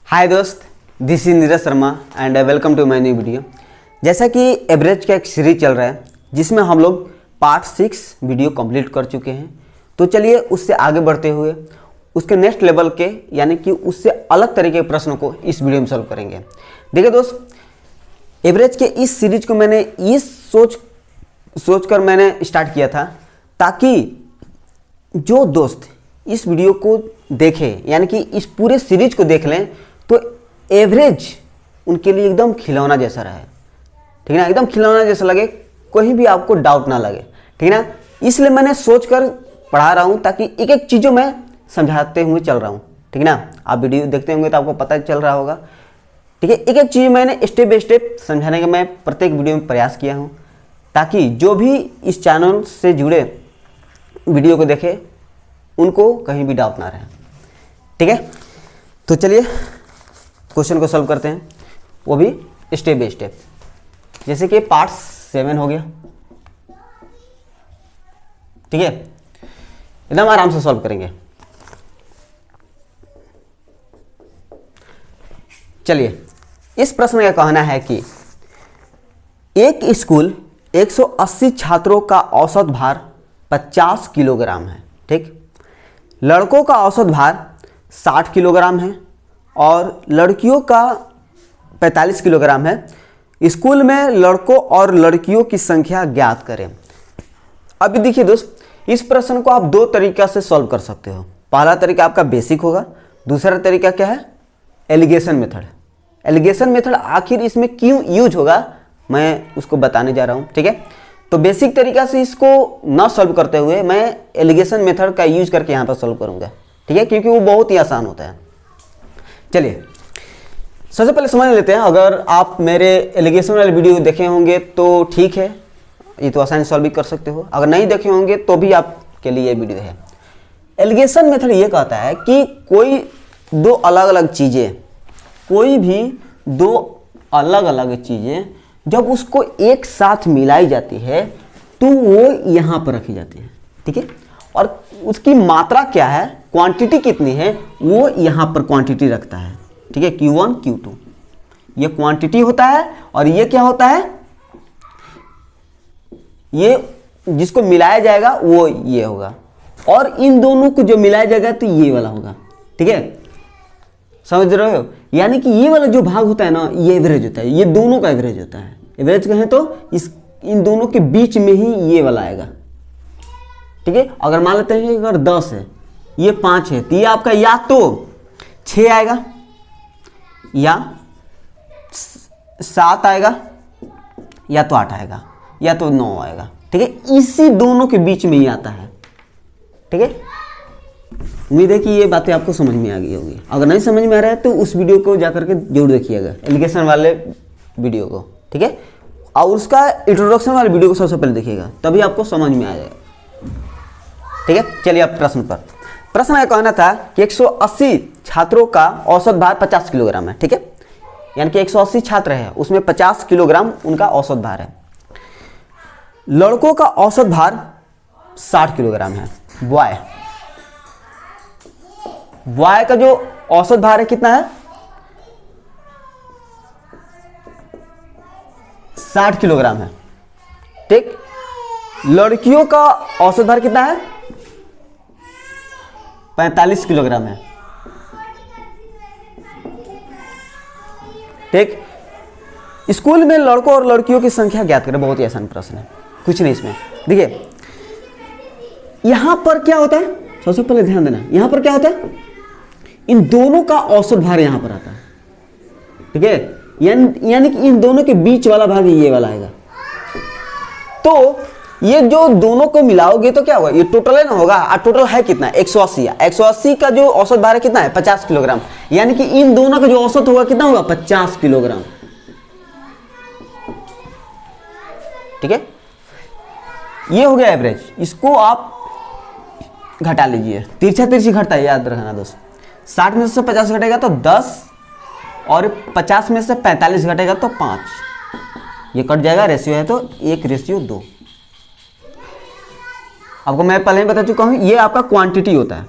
हाय दोस्त, this is Neeraj Sharma and welcome to my new video. जैसा कि एवरेज का एक सीरीज चल रहा है जिसमें हम लोग पार्ट 6 वीडियो कंप्लीट कर चुके हैं, तो चलिए उससे आगे बढ़ते हुए उसके नेक्स्ट लेवल के यानी कि उससे अलग तरीके के प्रश्नों को इस वीडियो में सॉल्व करेंगे। देखिए दोस्त, एवरेज के इस सीरीज को मैंने इस सोचकर मैंने स्टार्ट किया था ताकि जो दोस्त इस वीडियो को देखें यानी कि इस पूरे सीरीज को देख लें तो एवरेज उनके लिए एकदम खिलौना जैसा रहे, ठीक है ना, एकदम खिलौना जैसा लगे, कोई भी आपको डाउट ना लगे, ठीक है ना। इसलिए मैंने सोचकर पढ़ा रहा हूँ ताकि एक एक चीज़ों में समझाते हुए चल रहा हूँ, ठीक है ना। आप वीडियो देखते होंगे तो आपको पता चल रहा होगा, ठीक है। एक एक चीज़ मैंने स्टेप बाय स्टेप समझाने का मैं प्रत्येक वीडियो में प्रयास किया हूँ ताकि जो भी इस चैनल से जुड़े वीडियो को देखे उनको कहीं भी डाउट ना रहे, ठीक है। तो चलिए क्वेश्चन को सॉल्व करते हैं, वो भी स्टेप बाय स्टेप। जैसे कि पार्ट 7 हो गया, ठीक है, एकदम आराम से सॉल्व करेंगे। चलिए, इस प्रश्न का कहना है कि एक स्कूल 180 छात्रों का औसत भार 50 किलोग्राम है, ठीक। लड़कों का औसत भार 60 किलोग्राम है और लड़कियों का 45 किलोग्राम है। स्कूल में लड़कों और लड़कियों की संख्या ज्ञात करें। अभी देखिए दोस्त, इस प्रश्न को आप दो तरीका से सॉल्व कर सकते हो। पहला तरीका आपका बेसिक होगा, दूसरा तरीका क्या है, एलिगेशन मेथड। एलिगेशन मेथड आखिर इसमें क्यों यूज होगा मैं उसको बताने जा रहा हूँ, ठीक है। तो बेसिक तरीका से इसको ना सॉल्व करते हुए मैं एलिगेशन मेथड का यूज करके यहाँ पर सॉल्व करूँगा, ठीक है, क्योंकि वो बहुत ही आसान होता है। चलिए सबसे पहले समझ लेते हैं। अगर आप मेरे एलिगेशन वाले वीडियो देखे होंगे तो ठीक है, ये तो आसानी सॉल्व भी कर सकते हो। अगर नहीं देखे होंगे तो भी आपके लिए ये वीडियो है। एलिगेशन मेथड ये कहता है कि कोई दो अलग अलग चीज़ें, कोई भी दो अलग अलग चीज़ें जब उसको एक साथ मिलाई जाती है तो वो यहाँ पर रखी जाती है, ठीक है। और उसकी मात्रा क्या है, क्वांटिटी कितनी है, वो यहाँ पर क्वांटिटी रखता है, ठीक है। Q1 Q2 ये क्वांटिटी होता है और ये क्या होता है, ये जिसको मिलाया जाएगा वो ये होगा और इन दोनों को जो मिलाया जाएगा तो ये वाला होगा, ठीक है। समझ रहे हो, यानी कि ये वाला जो भाग होता है ना, ये एवरेज होता है, ये दोनों का एवरेज होता है। एवरेज कहें तो इन दोनों के बीच में ही ये वाला आएगा, ठीक है। अगर मान लेते हैं कि अगर 10 है, ये 5 है, तो ये आपका या तो 6 आएगा या 7 आएगा या तो 8 आएगा या तो 9 आएगा, ठीक है। इसी दोनों के बीच में ही आता है, ठीक है। उम्मीद है कि ये बातें आपको समझ में आ गई होगी। अगर नहीं समझ में आ रहा है तो उस वीडियो को जाकर के जरूर देखिएगा, एलिगेशन वाले वीडियो को, ठीक है। और उसका इंट्रोडक्शन वाले वीडियो को सबसे पहले देखिएगा, तभी आपको समझ में आ जाएगा, ठीक है। चलिए अब प्रश्न पर। प्रश्न का कहना था कि 180 छात्रों का औसत भार 50 किलोग्राम है, ठीक है। यानी कि 180 छात्र है, उसमें 50 किलोग्राम उनका औसत भार है। लड़कों का औसत भार 60 किलोग्राम है। बॉय का जो औसत भार है कितना है, 60 किलोग्राम है, ठीक। लड़कियों का औसत भार कितना है, 45 किलोग्राम है, ठीक। स्कूल में लड़कों और लड़कियों की संख्या ज्ञात करें। बहुत ही आसान प्रश्न है, कुछ नहीं इसमें। देखिए यहां पर क्या होता है, सबसे पहले ध्यान देना, यहां पर क्या होता है, इन दोनों का औसत भार यहां पर आता है, ठीक है। यानी कि इन दोनों के बीच वाला भाग ये वाला आएगा। तो ये जो दोनों को मिलाओगे तो क्या होगा, ये टोटल है ना होगा। और टोटल है कितना, 180 है। 180 का जो औसत भार है कितना है, 50 किलोग्राम। यानी कि इन दोनों का जो औसत होगा कितना होगा, 50 किलोग्राम, ठीक है। ये हो गया एवरेज। इसको आप घटा लीजिए, तिरछा तिरछी घटता है, याद रखना दोस्त। 60 में से 50 घटेगा तो 10 और 50 में से 45 घटेगा तो 5, ये कट जाएगा, रेशियो है तो 1:2। आपको मैं पहले ही बता चुका हूँ, ये आपका क्वांटिटी होता है,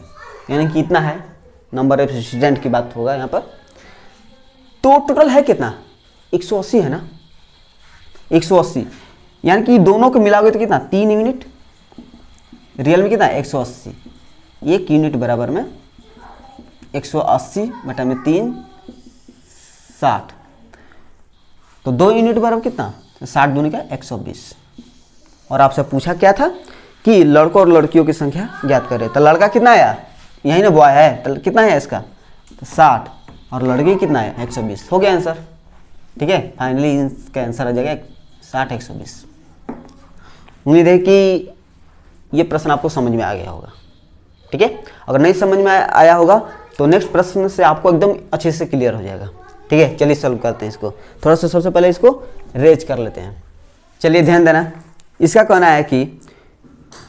यानी कि इतना है, नंबर ऑफ स्टूडेंट की बात होगा यहाँ पर। तो टोटल है कितना, 180 है ना, 180, यानी कि दोनों को मिलाओगे तो कितना, 3 यूनिट, रियल में कितना 180, 1 यूनिट बराबर में 180 बटा में 3 60, तो 2 यूनिट बराबर कितना, 60 दूनी का 120। और आपसे पूछा क्या था कि लड़कों और लड़कियों की संख्या ज्ञात करें, तो लड़का कितना आया, यही ना बॉय है, तो कितना है इसका, तो 60, और लड़की कितना है 120, हो गया आंसर। ठीक है, फाइनली इसका आंसर आ जाएगा 60 120। उम्मीद है कि ये प्रश्न आपको समझ में आ गया होगा। ठीक है, अगर नहीं समझ में आया होगा तो नेक्स्ट प्रश्न से आपको एकदम अच्छे से क्लियर हो जाएगा। ठीक है, चलिए सॉल्व करते हैं इसको। थोड़ा सा सबसे पहले इसको रेज कर लेते हैं। चलिए ध्यान देना, इसका कहना है कि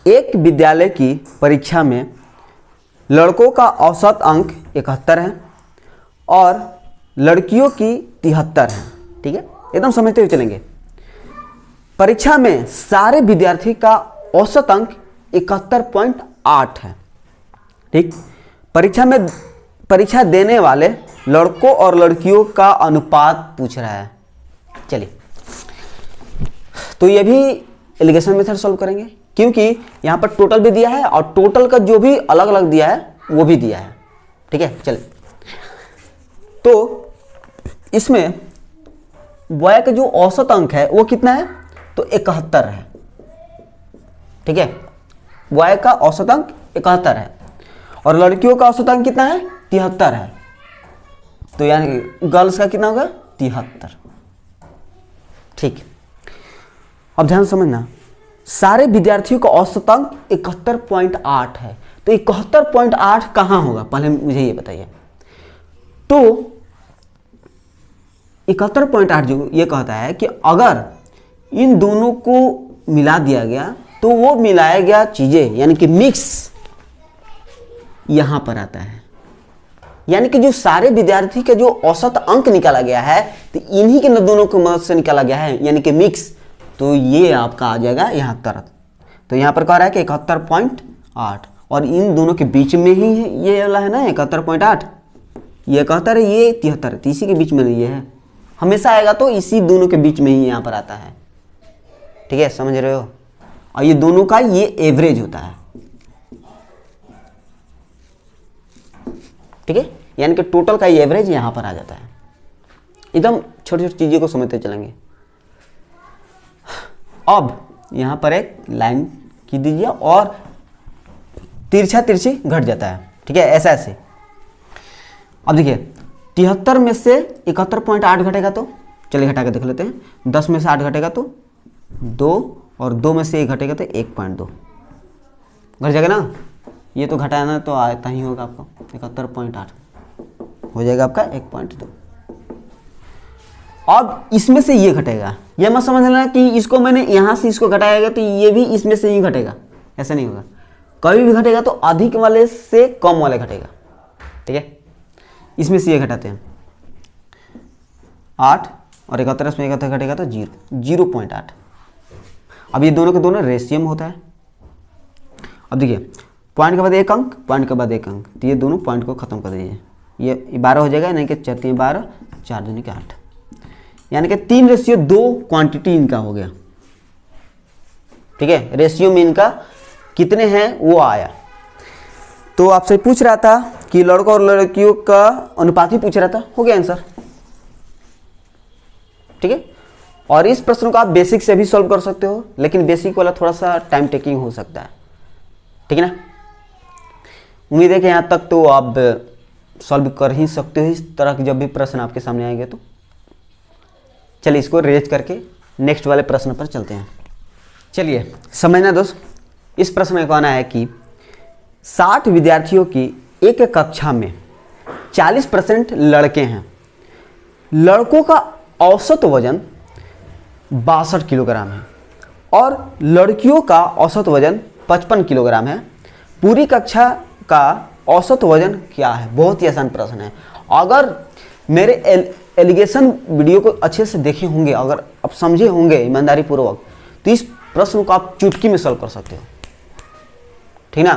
एक विद्यालय की परीक्षा में लड़कों का औसत अंक 71 है और लड़कियों की 73 है। ठीक है, एकदम समझते हुए चलेंगे। परीक्षा में सारे विद्यार्थी का औसत अंक 71.8 है। ठीक, परीक्षा देने वाले लड़कों और लड़कियों का अनुपात पूछ रहा है। चलिए, तो ये भी एलिगेशन मेथड सॉल्व करेंगे, क्योंकि यहाँ पर टोटल भी दिया है और टोटल का जो भी अलग अलग दिया है वो भी दिया है। ठीक है, चलिए, तो इसमें बॉय का जो औसत अंक है वो कितना है, तो 71 है। ठीक है, बॉय का औसत अंक 71 है और लड़कियों का औसत अंक कितना है, 73 है। तो यानी गर्ल्स का कितना होगा, 73। ठीक, अब ध्यान समझना, सारे विद्यार्थियों का औसत अंक 71.8 है, तो 71.8 कहाँ होगा, पहले मुझे ये बताइए। तो 71.8 जो ये कहता है कि अगर इन दोनों को मिला दिया गया तो वो मिलाया गया चीजें यानी कि मिक्स यहां पर आता है, यानी कि जो सारे विद्यार्थी का जो औसत अंक निकाला गया है तो इन्हीं के दोनों की मदद से निकाला गया है, यानी कि मिक्स। तो ये आपका आ जाएगा 71। तो यहां पर कह रहा है कि 71.8 और इन दोनों के बीच में ही है, ये वाला है ना 71.8, ये 71 है, ये 73 है, इसी के बीच में ये है, हमेशा आएगा तो इसी दोनों के बीच में ही यहाँ पर आता है। ठीक है, समझ रहे हो, और ये दोनों का ये एवरेज होता है। ठीक है, यानी कि टोटल का ये एवरेज यहाँ पर आ जाता है। एकदम छोटी छोटी चीज़ों को समझते चलेंगे। अब यहाँ पर एक लाइन खींच दीजिए और तिरछा तिरछी घट जाता है। ठीक है, ऐसा ऐसे। अब देखिए 73 में से 71.8 घटेगा तो चलिए घटा के देख लेते हैं। 10 में से 8 घटेगा तो 2 और 2 में से 1 घटेगा तो 1.2 घट जाएगा ना। ये तो घटाना तो आता ही होगा आपको, 71.8 हो जाएगा आपका 1.2। अब इसमें से ये घटेगा, ये मत समझ लेना कि इसको मैंने यहाँ से इसको घटाएगा तो ये भी इसमें से ही घटेगा, ऐसा नहीं होगा। कभी भी घटेगा तो अधिक वाले से कम वाले घटेगा। ठीक है, इसमें से ये घटाते हैं 8 और 71 में 71 घटेगा तो 0.8। अब ये दोनों के दोनों रेशियो में होता है। अब देखिए पॉइंट के बाद एक अंक, पॉइंट के बाद एक अंक, तो ये दोनों पॉइंट को खत्म कर दीजिए, ये 12 हो जाएगा, नहीं कि 4 3 12 4 2 के 8, यानी कि 3:2 क्वांटिटी इनका हो गया। ठीक है, रेशियो में इनका कितने हैं वो आया। तो आपसे पूछ रहा था कि लड़कों और लड़कियों का अनुपात ही पूछ रहा था, हो गया आंसर। ठीक है, और इस प्रश्न को आप बेसिक से भी सॉल्व कर सकते हो, लेकिन बेसिक वाला थोड़ा सा टाइम टेकिंग हो सकता है। ठीक है ना, उम्मीद है कि यहाँ तक तो आप सॉल्व कर ही सकते हो इस तरह के जब भी प्रश्न आपके सामने आएंगे तो। चलिए इसको रेज करके नेक्स्ट वाले प्रश्न पर चलते हैं। चलिए समझना दोस्त, इस प्रश्न में कहना है कि 60 विद्यार्थियों की एक कक्षा में 40% लड़के हैं। लड़कों का औसत वजन 62 किलोग्राम है और लड़कियों का औसत वजन 55 किलोग्राम है। पूरी कक्षा का औसत वजन क्या है? बहुत ही आसान प्रश्न है। अगर मेरे एलिगेशन वीडियो को अच्छे से देखे होंगे, अगर आप समझे होंगे ईमानदारी पूर्वक, तो इस प्रश्न को आप चुटकी में सॉल्व कर सकते हो। ठीक ना,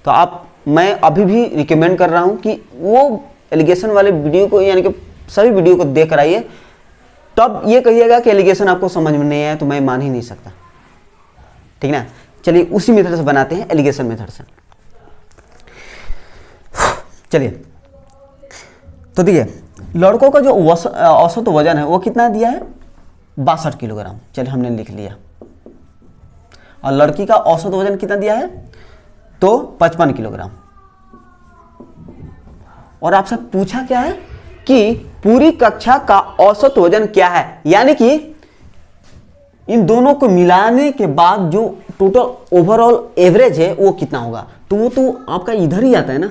तो मैं अभी भी रिकमेंड कर रहा हूं कि वो एलिगेशन वाले वीडियो को यानी कि सभी वीडियो को देख कर आइए, तब ये कहिएगा कि एलिगेशन आपको समझ में नहीं आया तो मैं मान ही नहीं सकता, ठीक ना। चलिए उसी मेथड से बनाते हैं, एलिगेशन मेथड से। चलिए तो देखिए, लड़कों का जो औसत वजन है वो कितना दिया है, 62 किलोग्राम। चलिए हमने लिख लिया। और लड़की का औसत वजन कितना दिया है, तो 55 किलोग्राम। और आपसे पूछा क्या है कि पूरी कक्षा का औसत वजन क्या है, यानी कि इन दोनों को मिलाने के बाद जो टोटल ओवरऑल एवरेज है वो कितना होगा। तो वो तो आपका इधर ही आता है ना,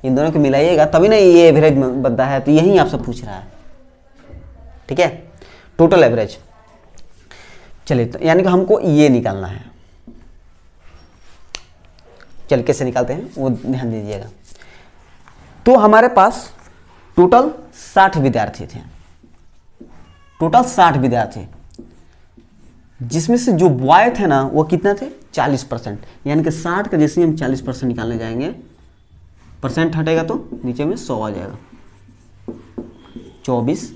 इन दोनों को मिलाइएगा तभी ना ये एवरेज बनता है। तो यही आपसे पूछ रहा है, ठीक है, टोटल एवरेज। चलिए तो यानी कि हमको ये निकालना है। चल कैसे निकालते हैं वो ध्यान दीजिएगा। तो हमारे पास टोटल 60 विद्यार्थी थे, टोटल 60 विद्यार्थी, जिसमें से जो बॉय थे ना वो कितना थे, 40%। यानी कि 60 का जैसे हम 40% निकालने जाएंगे, परसेंट हटेगा तो नीचे में 100 आ जाएगा, 24।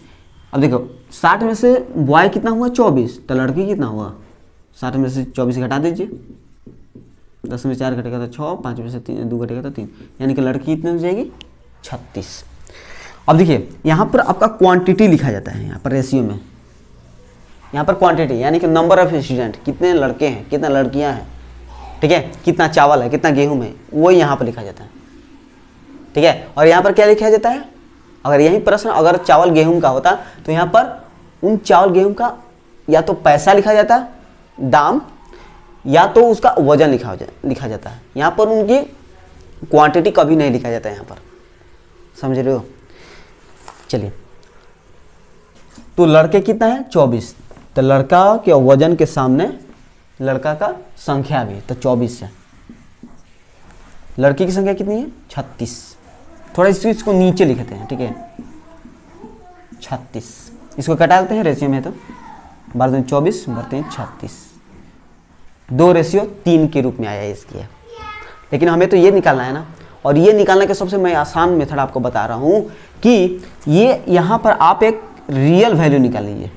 अब देखो 60 में से बॉय कितना हुआ, 24, तो लड़की कितना हुआ, 60 में से 24 घटा दीजिए, 10 में 4 घटेगा तो 6, 5 में से 2 घटेगा तो 3, यानी कि लड़की कितने हो जाएगी, 36। अब देखिए यहाँ पर आपका क्वांटिटी लिखा जाता है, यहाँ पर रेशियो में, यहाँ पर क्वांटिटी यानी कि नंबर ऑफ स्टूडेंट, कितने लड़के हैं कितना लड़कियाँ हैं, ठीक है, कितना चावल है कितना गेहूँ है, वो यहाँ पर लिखा जाता है, ठीक है। और यहाँ पर क्या लिखा जाता है, अगर यही प्रश्न अगर चावल गेहूं का होता तो यहाँ पर उन चावल गेहूं का या तो पैसा लिखा जाता, दाम, या तो उसका वजन लिखा जाता है। यहाँ पर उनकी क्वांटिटी कभी नहीं लिखा जाता है, यहाँ पर समझ रहे हो। चलिए तो लड़के कितना है, 24, तो लड़का के वजन के सामने लड़का का संख्या भी, तो 24 है। लड़की की संख्या कितनी है, 36। थोड़ा इसको नीचे लिखते हैं, ठीक है, 36। इसको कटा लेते हैं रेशियो में, तो 12 24 बढ़ते हैं 36, 2 रेशियो 3 के रूप में आया इसकी। लेकिन हमें तो ये निकालना है ना, और ये निकालने का सबसे मैं आसान मेथड आपको बता रहा हूँ कि ये यहाँ पर आप एक रियल वैल्यू निकाल लीजिए।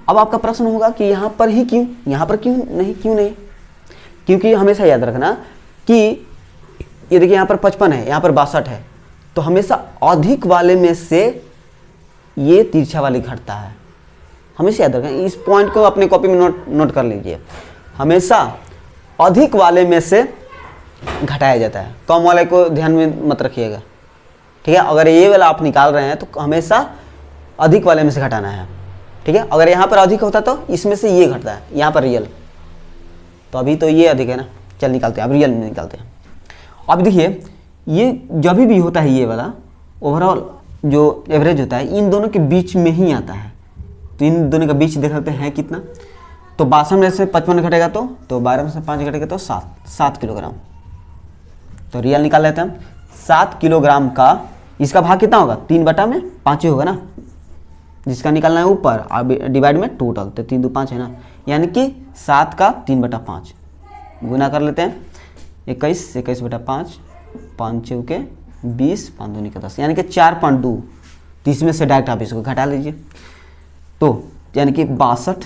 अब आपका प्रश्न होगा कि यहाँ पर ही क्यों, यहाँ पर क्यों नहीं, क्योंकि हमेशा याद रखना कि ये देखिए यहाँ पर 55 है, यहाँ पर 62 है, तो हमेशा अधिक वाले में से ये तिरछा वाले घटता है। हमेशा याद रखें, इस पॉइंट को अपने कॉपी में नोट कर लीजिए। हमेशा अधिक वाले में से घटाया जाता है, कम वाले को ध्यान में मत रखिएगा, ठीक है। अगर ये वाला आप निकाल रहे हैं तो हमेशा अधिक वाले में से घटाना है, ठीक है। अगर यहाँ पर अधिक होता तो इसमें से ये घटता है, यहाँ पर रियल, तो अभी तो ये अधिक है ना। चल निकालते हैं, अब रियल में निकालते हैं। अब देखिए ये जब भी होता है ये वाला ओवरऑल जो एवरेज होता है इन दोनों के बीच में ही आता है। तो इन दोनों के बीच देख लेते हैं कितना, तो 62 में से 55 घटेगा तो 12 में से 5 घटेगा तो 7 किलोग्राम। तो रियल निकाल लेते हैं हम। 7 किलोग्राम का इसका भाग कितना होगा, 3/5 ही होगा ना, जिसका निकालना है ऊपर, अब डिवाइड में टोटल, तो 3 2 5 है ना, यानी कि 7 का 3/5 गुना कर लेते हैं, 21 21/5, 5 चौके 20, 5 दूनी का 10, यानी कि 4.2। तो इसमें से डायरेक्ट आप इसको घटा लीजिए, तो यानी कि 62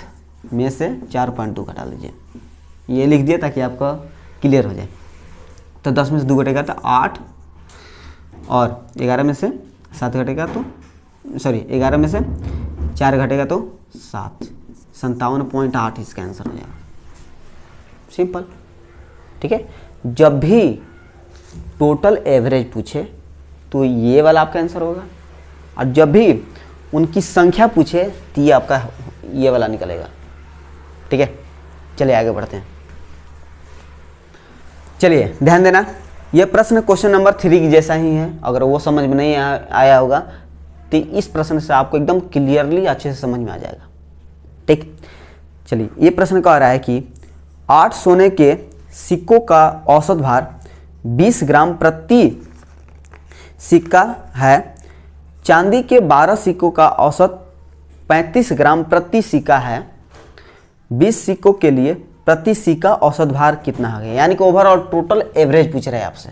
में से 4.2 घटा लीजिए। ये लिख दिया ताकि आपका क्लियर हो जाए। तो 10 में से 2 घटेगा तो 8, और 11 में से 7 घटेगा तो 11 में से 4 घटेगा तो 7, 57.8 इसका आंसर हो जाएगा। सिंपल, ठीक है। जब भी टोटल एवरेज पूछे तो ये वाला आपका आंसर होगा, और जब भी उनकी संख्या पूछे तो ये आपका ये वाला निकलेगा, ठीक है। चलिए आगे बढ़ते हैं। चलिए ध्यान देना, ये प्रश्न क्वेश्चन नंबर 3 की जैसा ही है। अगर वो समझ में नहीं आया होगा तो इस प्रश्न से आपको एकदम क्लियरली अच्छे से समझ में आ जाएगा, ठीक। चलिए ये प्रश्न कह रहा है कि 8 सोने के सिक्कों का औसत भार 20 ग्राम प्रति सिक्का है, चांदी के 12 सिक्कों का औसत 35 ग्राम प्रति सिक्का है, 20 सिक्कों के लिए प्रति सिक्का औसत भार कितना है। यानी कि ओवरऑल टोटल एवरेज पूछ रहे हैं आपसे,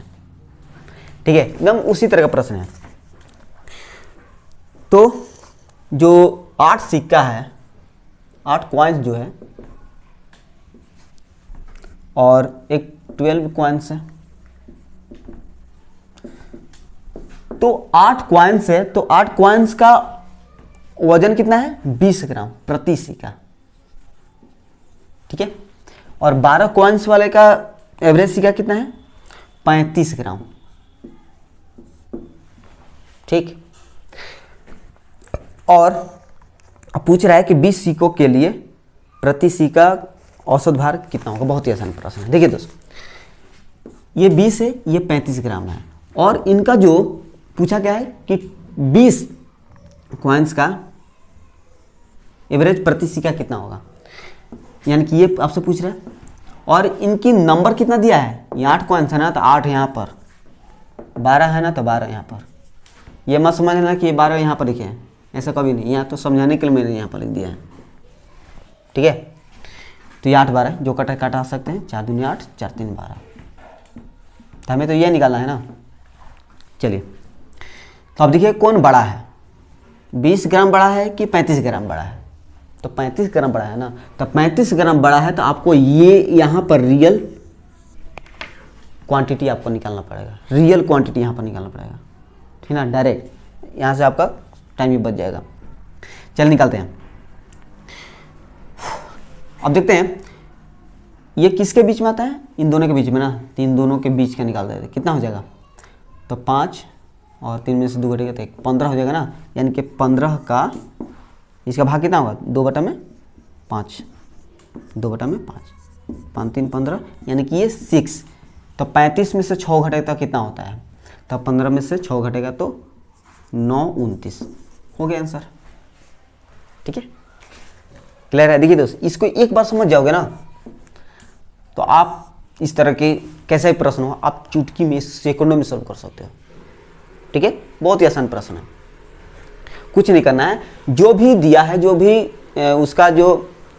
ठीक है, एकदम उसी तरह का प्रश्न है। तो जो 8 सिक्का है, 8 कॉइन्स जो है, और एक 12 कॉइन्स है, तो 8 कॉइन्स है, तो 8 कॉइन्स का वजन कितना है? 20 ग्राम प्रति सिक्का, ठीक है। और 12 कॉइन्स वाले का एवरेज सिक्का कितना है? 35 ग्राम, ठीक। और अब पूछ रहा है कि 20 सिक्कों के लिए प्रति सिक्का औसत भार कितना होगा। बहुत ही आसान प्रश्न है। देखिए दोस्तों, ये 20 है, ये 35 ग्राम है, और इनका जो पूछा क्या है कि 20 कॉइन्स का एवरेज प्रति सिक्का कितना होगा, यानी कि ये आपसे पूछ रहा है। और इनकी नंबर कितना दिया है? ये 8 कॉइन्स है ना, तो 8 यहाँ पर, 12 है ना, तो 12 यहाँ पर। ये मत समझना कि ये 12 यहाँ पर लिखे हैं, ऐसा कभी नहीं। यहाँ तो समझाने के लिए मैंने यहाँ पर लिख दिया है, ठीक है। तो ये 8 12 जो काटा सकते हैं, 4 दूनी 8, 4 3 12। तो हमें तो ये निकालना है ना। चलिए, तो अब देखिए कौन बड़ा है, 20 ग्राम बड़ा है कि 35 ग्राम बड़ा है? तो 35 ग्राम बड़ा है ना, तो 35 ग्राम बड़ा है, तो आपको ये यहाँ पर रियल क्वांटिटी आपको निकालना पड़ेगा, रियल क्वांटिटी यहाँ पर निकालना पड़ेगा, ठीक ना। डायरेक्ट यहाँ से आपका टाइम भी बच जाएगा। चल निकालते हैं। अब देखते हैं ये किसके बीच में आता है? इन दोनों के बीच में ना, तो इन दोनों के बीच का निकाल देते हैं। कितना हो जाएगा? तो 5 और 3 में से 2 घटेगा तो 1, 15 हो जाएगा ना। यानी कि 15 का इसका भाग कितना होगा? 2/5, 2/5, 5 3 15, यानी कि ये 6। तो 35 में से 6 घटेगा तो कितना होता है? तो 15 में से 6 घटेगा तो 9 29 हो गया आंसर, ठीक है। क्लियर है? देखिए दोस्त, इसको एक बार समझ जाओगे ना, तो आप इस तरह के कैसा ही प्रश्न हो आप चुटकी में सेकंडों में सॉल्व कर सकते हो, ठीक है। बहुत ही आसान प्रश्न है, कुछ नहीं करना है। जो भी दिया है, जो भी उसका जो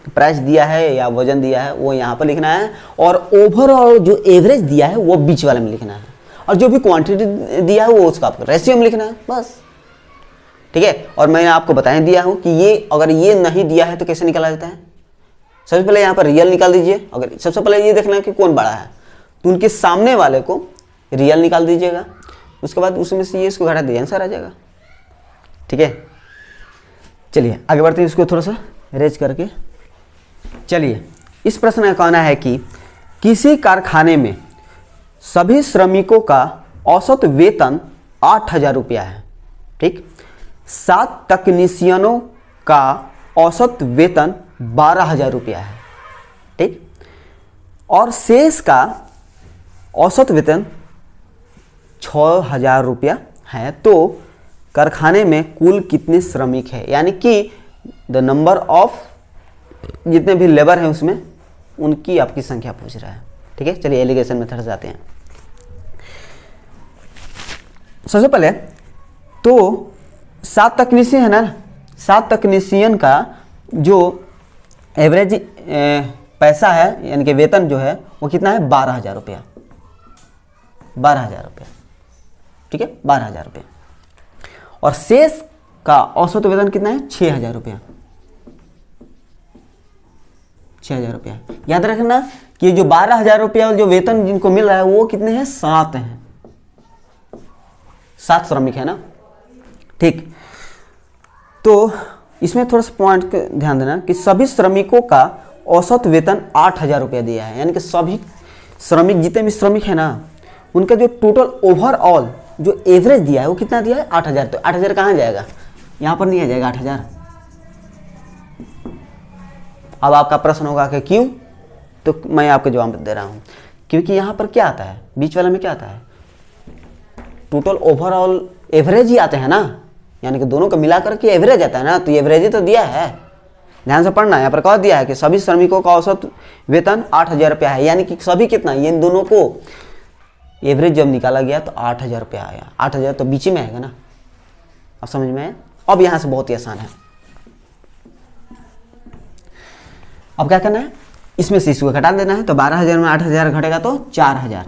प्राइस दिया है या वजन दिया है वो यहाँ पर लिखना है, और ओवरऑल जो एवरेज दिया है वो बीच वाले में लिखना है, और जो भी क्वांटिटी दिया है वो उसका आपको रेशियो में लिखना है, बस, ठीक है। और मैंने आपको बता दिया हूँ कि ये अगर ये नहीं दिया है तो कैसे निकाला जाता है। सबसे पहले यहाँ पर रियल निकाल दीजिए। अगर सबसे पहले ये देखना है कि कौन बड़ा है, तो उनके सामने वाले को रियल निकाल दीजिएगा, उसके बाद उसमें से ये इसको घटा दीजिए, आंसर आ जाएगा, ठीक है। चलिए आगे बढ़ते हैं, इसको थोड़ा सा रेज करके। चलिए, इस प्रश्न का कहना है कि किसी कारखाने में सभी श्रमिकों का औसत वेतन 8,000 रुपया है, ठीक। 7 तकनीशियनों का औसत वेतन 12,000 रुपया है, ठीक। और शेष का औसत वेतन 6,000 रुपया है। तो कारखाने में कुल कितने श्रमिक है, यानी कि द नंबर ऑफ जितने भी लेबर हैं उसमें उनकी आपकी संख्या पूछ रहा है, ठीक है। चलिए एलिगेशन मेथड से आते हैं। सबसे पहले तो 7 तकनीशियन है ना, 7 तकनीशियन का जो एवरेज पैसा है यानी कि वेतन जो है वो कितना है? 12,000 रुपया, 12,000 रुपया, ठीक है, 12,000 रुपया। और शेष का औसत वेतन कितना है? 6,000 रुपया, 6,000 रुपया। याद रखना कि जो 12,000 रुपया जो वेतन जिनको मिल रहा है वो कितने हैं? 7 हैं, 7 श्रमिक है ना, ठीक। तो इसमें थोड़ा सा पॉइंट ध्यान देना कि सभी श्रमिकों का औसत वेतन 8,000 रुपया दिया है, यानी कि सभी श्रमिक जितने भी श्रमिक है ना उनका जो टोटल ओवरऑल जो एवरेज दिया है वो कितना दिया है? 8,000। तो 8,000 कहाँ जाएगा? यहाँ पर नहीं आ जाएगा 8,000। अब आपका प्रश्न होगा कि क्यों? तो मैं आपको जवाब दे रहा हूँ, क्योंकि यहाँ पर क्या आता है? बीच वाले में क्या आता है? टोटल ओवरऑल एवरेज ही आते हैं ना, यानी कि दोनों को मिलाकर के एवरेज आता है ना, तो एवरेज ही तो दिया है। ध्यान से पढ़ना, यहाँ पर कह दिया है कि सभी श्रमिकों का औसत वेतन 8,000 रुपया है, यानी कि सभी कितना? ये इन दोनों को एवरेज जब निकाला गया तो 8,000 रुपया आया। 8,000 तो बीच में आएगा ना, अब समझ में आया? अब यहाँ से बहुत ही आसान है। अब क्या करना है? इसमें से इसको घटा देना है। तो 12,000 में 8,000 घटेगा तो 4,000,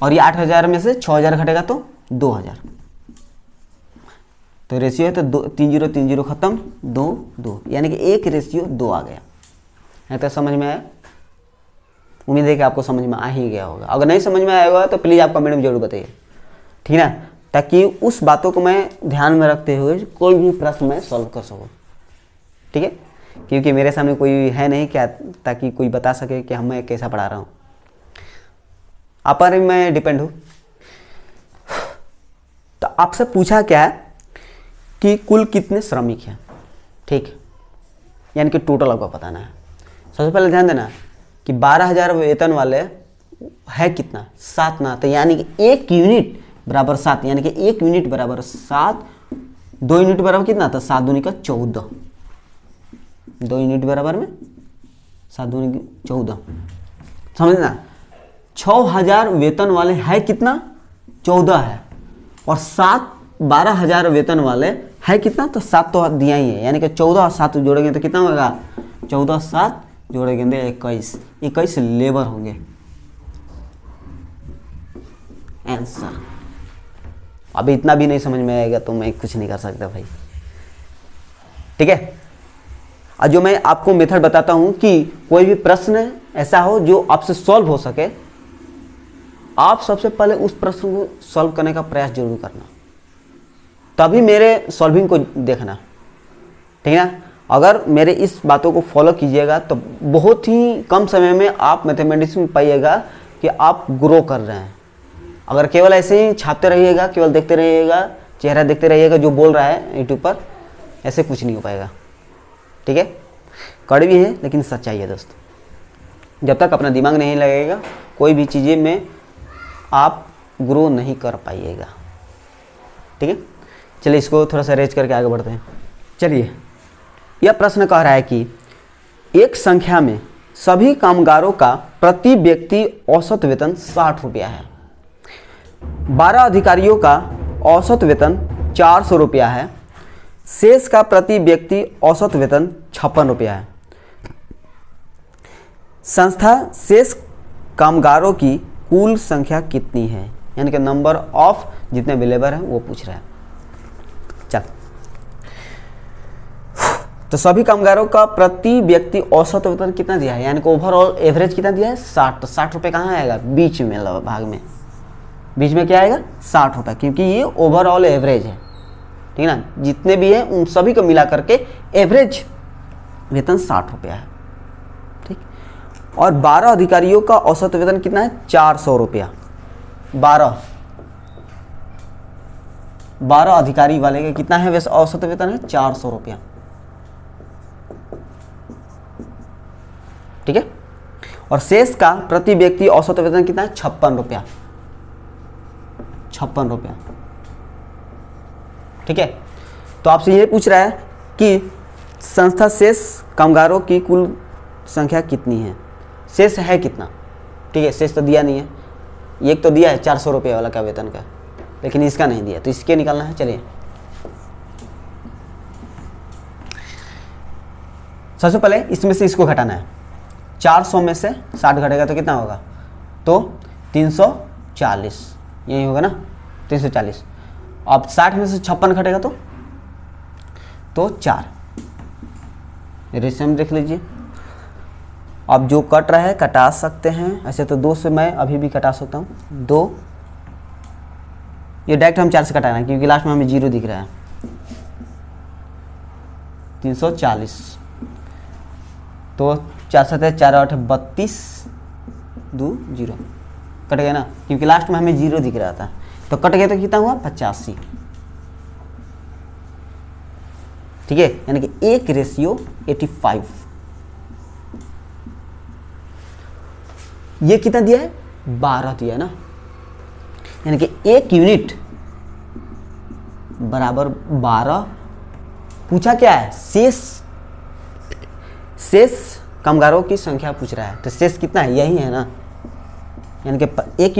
और ये 8,000 में से 6,000 घटेगा तो 2,000, तो रेशियो है तो 2 3 0 खत्म, 2 2, यानी कि 1:2 आ गया है। तो समझ में आया? उम्मीद है कि आपको समझ में आ ही गया होगा। अगर नहीं समझ में आया होगा तो प्लीज़ आप कमेंट में जरूर बताइए, ठीक है ना, ताकि उस बातों को मैं ध्यान में रखते हुए कोई भी प्रश्न मैं सॉल्व कर सकूँ, ठीक है। क्योंकि मेरे सामने कोई है नहीं क्या, ताकि कोई बता सके कि हम मैं कैसा पढ़ा रहा हूँ। आप पर मैं डिपेंड हूँ। तो आपसे पूछा क्या है कि कुल कितने श्रमिक हैं, ठीक, यानी कि टोटल आपको बताना है। सबसे पहले ध्यान देना कि 12,000 वेतन वाले है कितना, 7 ना, तो यानी कि 1 यूनिट बराबर 7, यानी कि 1 यूनिट बराबर 7, 2 यूनिट बराबर कितना था, 7 दूनी का 14, 2 यूनिट बराबर में 7 दूनी 14, समझना। 6,000 वेतन वाले है कितना, 14 है, और 12,000 वेतन वाले है कितना, तो 7 तो दिया ही है, यानी कि 14 और 7 जोड़ेंगे तो कितना होगा, 14 7 जोड़ेंगे 21 लेबर होंगे। आंसर। अभी इतना भी नहीं समझ में आएगा तो मैं कुछ नहीं कर सकता भाई, ठीक है। और जो मैं आपको मेथड बताता हूं कि कोई भी प्रश्न ऐसा हो जो आपसे सॉल्व हो सके, आप सबसे पहले उस प्रश्न को सॉल्व करने का प्रयास जरूर करना, तभी मेरे सॉल्विंग को देखना, ठीक है ना। अगर मेरे इस बातों को फॉलो कीजिएगा तो बहुत ही कम समय में आप मैथमेटिक्स में पाइएगा कि आप ग्रो कर रहे हैं। अगर केवल ऐसे ही छापते रहिएगा, केवल देखते रहिएगा, चेहरा देखते रहिएगा जो बोल रहा है यूट्यूब पर, ऐसे कुछ नहीं हो पाएगा, ठीक है। कड़वी है लेकिन सच्चाई है दोस्तों। जब तक अपना दिमाग नहीं लगेगा कोई भी चीज़ें में आप ग्रो नहीं कर पाइएगा, ठीक है। चलिए इसको थोड़ा सा रेज करके आगे बढ़ते हैं। चलिए, यह प्रश्न कह रहा है कि एक संख्या में सभी कामगारों का प्रति व्यक्ति औसत वेतन 60 रुपया है, 12 अधिकारियों का औसत वेतन 400 रुपया है, शेष का प्रति व्यक्ति औसत वेतन 56 रुपया है। संस्था शेष कामगारों की कुल संख्या कितनी है, यानी कि नंबर ऑफ जितने भी लेबर हैं वो पूछ रहा है। चल, तो सभी कामगारों का प्रति व्यक्ति औसत वेतन कितना दिया है, यानी कि ओवरऑल एवरेज कितना दिया है, 60। तो 60 रुपये कहाँ आएगा, बीच में भाग में, बीच में क्या आएगा, 60 रुपये, क्योंकि ये ओवरऑल एवरेज है, ठीक है ना। जितने भी हैं उन सभी को मिला करके एवरेज वेतन 60 रुपया है, ठीक। और 12 अधिकारियों का औसत वेतन कितना है, 400 रुपया। 12 अधिकारी वाले का कितना है वैसे औसत वेतन है, 400 रुपया, ठीक है। और शेष का प्रति व्यक्ति औसत वेतन कितना है, 56 रुपया, 56 रुपया, ठीक है। तो आपसे ये पूछ रहा है कि संस्था शेष कामगारों की कुल संख्या कितनी है, शेष है कितना, ठीक है। शेष तो दिया नहीं है, एक तो दिया है 400 रुपये वाला का वेतन का, लेकिन इसका नहीं दिया, तो इसके निकालना है। चलिए, सबसे पहले इसमें से इसको घटाना है। 400 में से 60 घटेगा तो कितना होगा, तो 340, यही होगा ना, 340। अब 60 में से 56 घटेगा तो 4, रेशियो में देख लीजिए। अब जो कट रहा है कटा सकते हैं, ऐसे तो 2 से मैं अभी भी कटा सकता हूँ, 2, ये डायरेक्ट हम 4 से कटाना है क्योंकि लास्ट में हमें 0 दिख रहा है। 340, तो 4 7 4 8 32, 2 0 कट गया ना, क्योंकि लास्ट में हमें 0 दिख रहा था, तो कट गया तो कितना हुआ, 85, ठीक है। यानी कि 1:85। ये कितना दिया है, 12 दिया ना, यानी कि 1 यूनिट बराबर 12। पूछा क्या है, शेष कामगारों की संख्या पूछ रहा है, तो शेष कितना है, यही है ना, यानी कि 1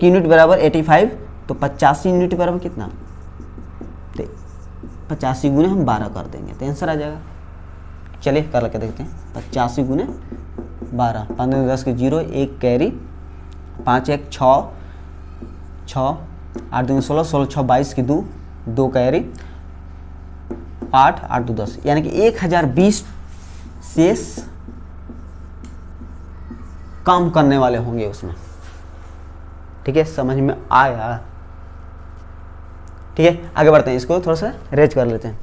यूनिट बराबर 85, तो 85 यूनिट बराबर कितना, तो 85 गुने हम 12 कर देंगे तो आंसर आ जाएगा। चलिए कर के देखते हैं, 85 गुने 12, 15 10 के 0, 1 कैरी, 5 1 6, 6 8 2 16, 16 6 22 के 2, 2 कैरी 8, 8 2 10, यानी कि 1020 शेष काम करने वाले होंगे उसमें। ठीक है, समझ में आया? ठीक है, आगे बढ़ते हैं, इसको थोड़ा सा रेज कर लेते हैं।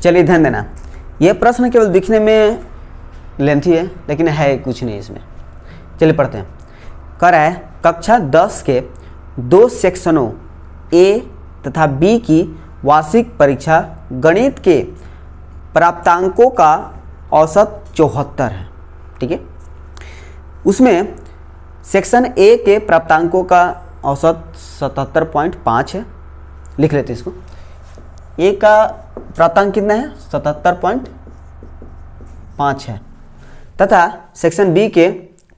चलिए ध्यान देना, यह प्रश्न केवल दिखने में लेंथी है लेकिन है कुछ नहीं इसमें। चलिए पढ़ते हैं। कह रहा है कक्षा 10 के 2 सेक्शनों ए तथा बी की वार्षिक परीक्षा गणित के प्राप्तांकों का औसत 74 है। ठीक है, उसमें सेक्शन ए के प्राप्तांकों का औसत 77.5 है। लिख लेते हैं इसको। ए का प्राप्तांक कितना है? 77.5 है तथा सेक्शन बी के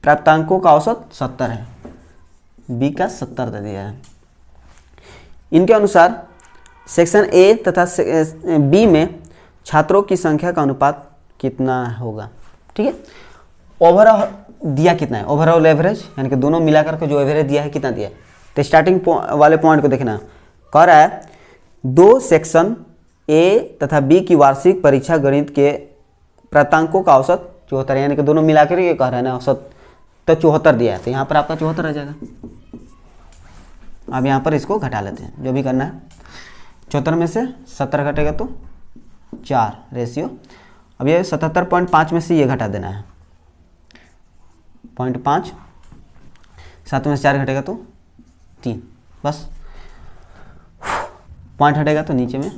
प्राप्तांकों का औसत 70 है। बी का 70 दे दिया है। इनके अनुसार सेक्शन ए तथा बी में छात्रों की संख्या का अनुपात कितना होगा? ठीक है, ओवरऑल दिया कितना है? ओवरऑल एवरेज, यानी कि दोनों मिलाकर के जो एवरेज दिया है कितना दिया है? तो स्टार्टिंग वाले पॉइंट को देखना। कह रहा है 2 सेक्शन ए तथा बी की वार्षिक परीक्षा गणित के प्राप्तांकों का औसत 74, यानी कि दोनों मिलाकर ये कह रहा है ना औसत, तो 74 दिया है, तो यहाँ पर आपका 74 रह जाएगा। अब यहाँ पर इसको घटा लेते हैं, जो भी करना है। 74 में से 70 घटेगा तो 4 रेशियो। अब ये 77.5 में से ये घटा देना है 0.5, 7 में से 4 घटेगा तो 3, बस पॉइंट हटेगा तो नीचे में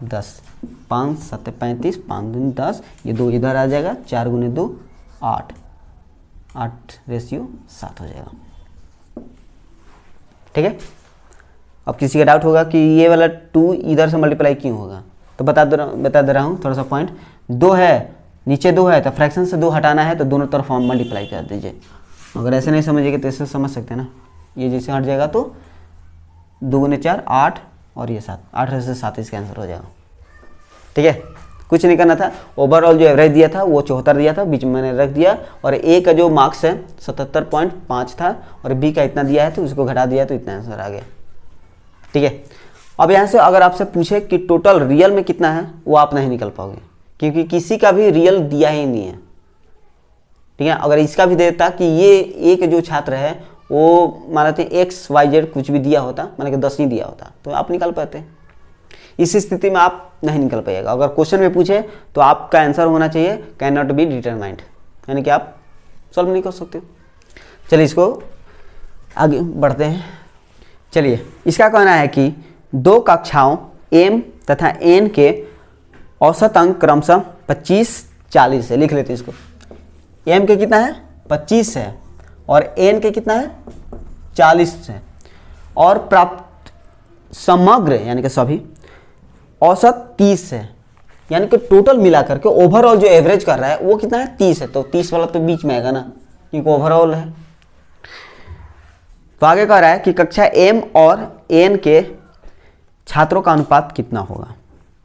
10, 5 7 35, 5 दूनी 10, ये 2 इधर आ जाएगा, 4 गुने 2 8, 8 रेशियो 7 हो जाएगा। ठीक है, अब किसी का डाउट होगा कि ये वाला 2 इधर से मल्टीप्लाई क्यों होगा, तो बता दे रहा हूँ थोड़ा सा पॉइंट। 2 है, नीचे 2 है, तो फ्रैक्शन से 2 हटाना है तो दोनों तरफ हम मल्टीप्लाई कर दीजिए। अगर ऐसे नहीं समझिएगा तो ऐसे समझ सकते हैं ना, ये जैसे हट जाएगा तो 2 गुने 4 8 और ये 7, 8 से 7 इसका आंसर हो जाएगा। ठीक है, कुछ नहीं करना था। ओवरऑल जो एवरेज दिया था वो 74 दिया था, बीच में मैंने रख दिया, और ए का जो मार्क्स है 77.5 था और बी का इतना दिया है तो उसको घटा दिया तो इतना आंसर आ गया। ठीक है, अब यहाँ से अगर आपसे पूछे कि टोटल रियल में कितना है, वो आप नहीं निकल पाओगे क्योंकि किसी का भी रियल दिया ही नहीं है। ठीक है, अगर इसका भी देता कि ये एक जो छात्र है वो मान लेते हैं XYZ कुछ भी दिया होता, माने कि 10 ही दिया होता, तो आप निकाल पाते। इस स्थिति में आप नहीं निकल पाइएगा। अगर क्वेश्चन में पूछे तो आपका आंसर होना चाहिए कैन नॉट बी डिटरमाइंड, यानी कि आप सॉल्व नहीं कर सकते। चलिए इसको आगे बढ़ते हैं। चलिए, इसका कहना है कि 2 कक्षाओं M तथा N के औसत अंक क्रमशः 25 40 है। लिख लेते हैं इसको। M के कितना है? 25 है और N के कितना है? 40 है, और प्राप्त समग्र यानी कि सभी औसत 30 है, यानी कि टोटल मिलाकर के ओवरऑल जो एवरेज कर रहा है वो कितना है? 30 है, तो 30 वाला तो बीच में आएगा ना क्योंकि ओवरऑल है। तो आगे कह रहा है कि कक्षा M और N के छात्रों का अनुपात कितना होगा।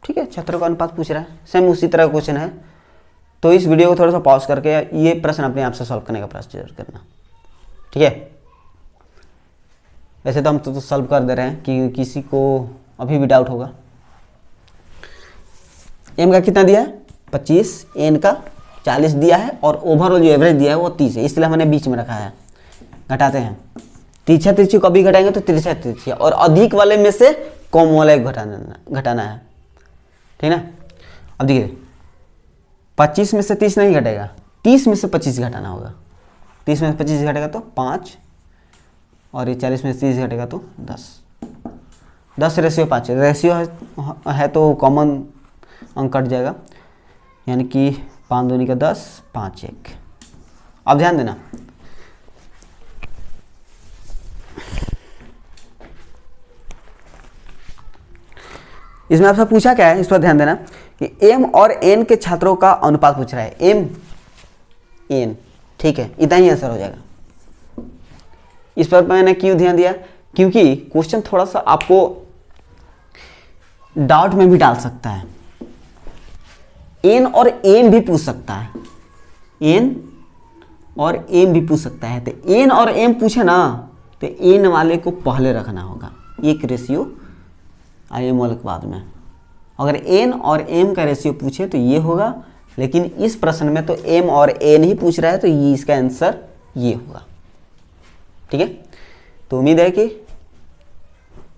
ठीक है, छात्रों का अनुपात पूछ रहा है, सेम उसी तरह का क्वेश्चन है। तो इस वीडियो को थोड़ा सा पॉज करके ये प्रश्न अपने आप से सॉल्व करने का प्रयास जरूर करना। ठीक है, वैसे तो हम तो सॉल्व कर दे रहे हैं कि किसी को अभी भी डाउट होगा। M का कितना दिया है? 25, N का 40 दिया है और ओवरऑल जो एवरेज दिया है वो 30 है, इसलिए हमने बीच में रखा है। घटाते हैं, तिरछा तिरछी कभी घटाएंगे तो तिरछा तिरछी, और अधिक वाले में से कम वाला एक घटाना है। ठीक है ना, अब देखिए 25 में से 30 नहीं घटेगा, 30 में से 25 घटाना होगा। 30 में से 25 घटेगा तो 5, और ये 40 में से 30 घटेगा तो 10। 10 रेशियो 5 रेशियो है तो कॉमन अंक कट जाएगा, यानी कि 5 दूनी का 10, 5 1। अब ध्यान देना, इसमें आपसे पूछा क्या है, इस पर ध्यान देना कि M और N के छात्रों का अनुपात पूछ रहा है। M N, ठीक है, इतना ही आंसर हो जाएगा। इस पर मैंने क्यों ध्यान दिया, क्योंकि क्वेश्चन थोड़ा सा आपको डाउट में भी डाल सकता है। N और M भी पूछ सकता है, N और M भी पूछ सकता है। तो N और M पूछे ना तो N वाले को पहले रखना होगा, 1 रेशियो आइए मोल के बाद में। अगर एन और एम का रेशियो पूछे तो ये होगा, लेकिन इस प्रश्न में तो एम और एन ही पूछ रहा है, तो ये इसका आंसर ये होगा। ठीक है, तो उम्मीद है कि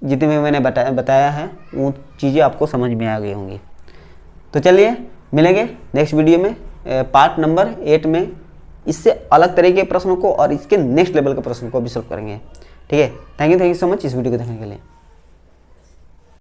जितने में मैंने बताया है वो चीज़ें आपको समझ में आ गई होंगी। तो चलिए मिलेंगे नेक्स्ट वीडियो में पार्ट नंबर 8 में इससे अलग तरह के प्रश्नों को और इसके नेक्स्ट लेवल के प्रश्नों को भी सॉल्व करेंगे। ठीक है, थैंक यू सो मच इस वीडियो को देखने के लिए।